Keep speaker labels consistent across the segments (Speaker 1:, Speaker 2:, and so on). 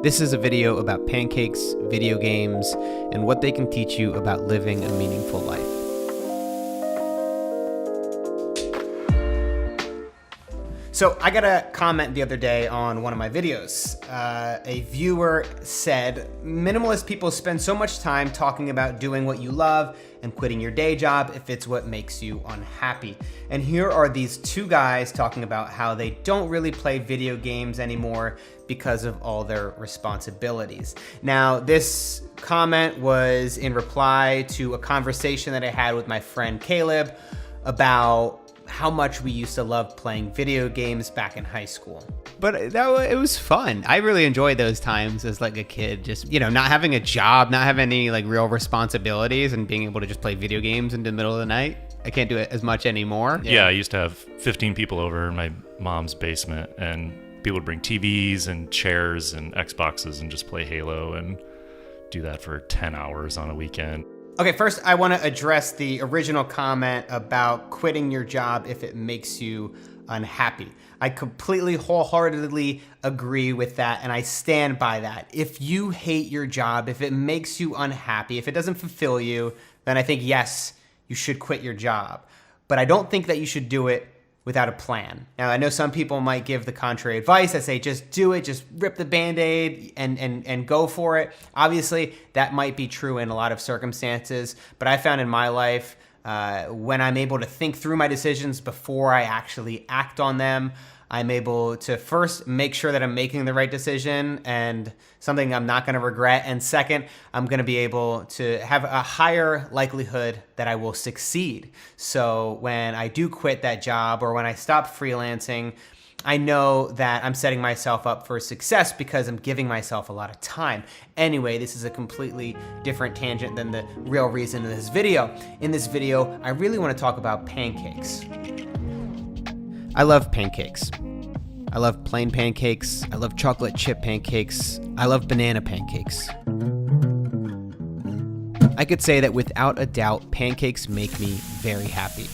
Speaker 1: This is a video about pancakes, video games, and what they can teach you about living a meaningful life. So I got a comment the other day on one of my videos. A viewer said, minimalist people spend so much time talking about doing what you love and quitting your day job if it's what makes you unhappy. And here are these two guys talking about how they don't really play video games anymore because of all their responsibilities. Now, this comment was in reply to a conversation that I had with my friend Caleb about how much we used to love playing video games back in high school. But it was fun. I really enjoyed those times as like a kid, just, not having a job, not having any like real responsibilities and being able to just play video games in the middle of the night. I can't do it as much anymore.
Speaker 2: Yeah, I used to have 15 people over in my mom's basement, and people would bring TVs and chairs and Xboxes and just play Halo and do that for 10 hours on a weekend.
Speaker 1: Okay, first I want to address the original comment about quitting your job if it makes you unhappy. I completely, wholeheartedly agree with that, and I stand by that. If you hate your job, if it makes you unhappy, if it doesn't fulfill you, then I think, yes, you should quit your job. But I don't think that you should do it without a plan. Now, I know some people might give the contrary advice. I say, just do it, just rip the Band-Aid and go for it. Obviously, that might be true in a lot of circumstances, but I found in my life, when I'm able to think through my decisions before I actually act on them, I'm able to first make sure that I'm making the right decision and something I'm not going to regret. And second, I'm going to be able to have a higher likelihood that I will succeed. So when I do quit that job or when I stop freelancing, I know that I'm setting myself up for success because I'm giving myself a lot of time. Anyway, this is a completely different tangent than the real reason in this video. In this video, I really want to talk about pancakes. I love pancakes. I love plain pancakes. I love chocolate chip pancakes. I love banana pancakes. I could say that without a doubt, pancakes make me very happy.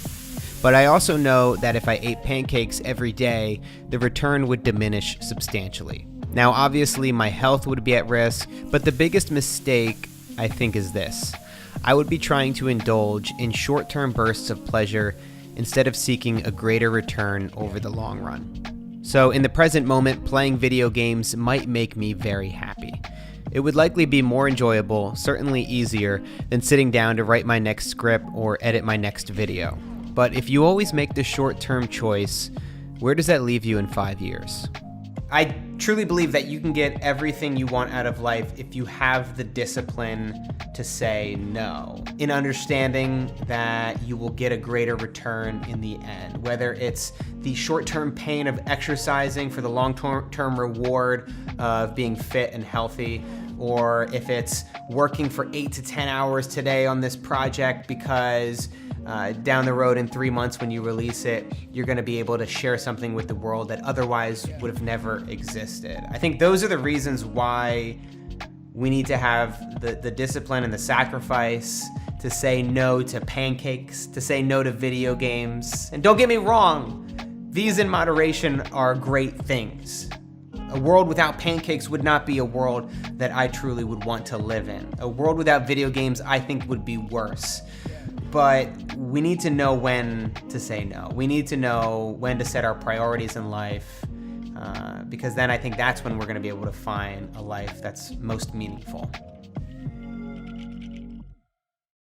Speaker 1: But I also know that if I ate pancakes every day, the return would diminish substantially. Now, obviously, my health would be at risk, but the biggest mistake, I think, is this. I would be trying to indulge in short-term bursts of pleasure instead of seeking a greater return over the long run. So in the present moment, playing video games might make me very happy. It would likely be more enjoyable, certainly easier, than sitting down to write my next script or edit my next video. But if you always make the short-term choice, where does that leave you in 5 years? I truly believe that you can get everything you want out of life if you have the discipline to say no, in understanding that you will get a greater return in the end, whether it's the short-term pain of exercising for the long-term reward of being fit and healthy, or if it's working for 8 to 10 hours today on this project because down the road in 3 months when you release it, you're going to be able to share something with the world that otherwise would have never existed. I think those are the reasons why we need to have the discipline and the sacrifice to say no to pancakes, to say no to video games. And don't get me wrong, these in moderation are great things. A world without pancakes would not be a world that I truly would want to live in. A world without video games, I think, would be worse. But we need to know when to say no. We need to know when to set our priorities in life, because then I think that's when we're going to be able to find a life that's most meaningful.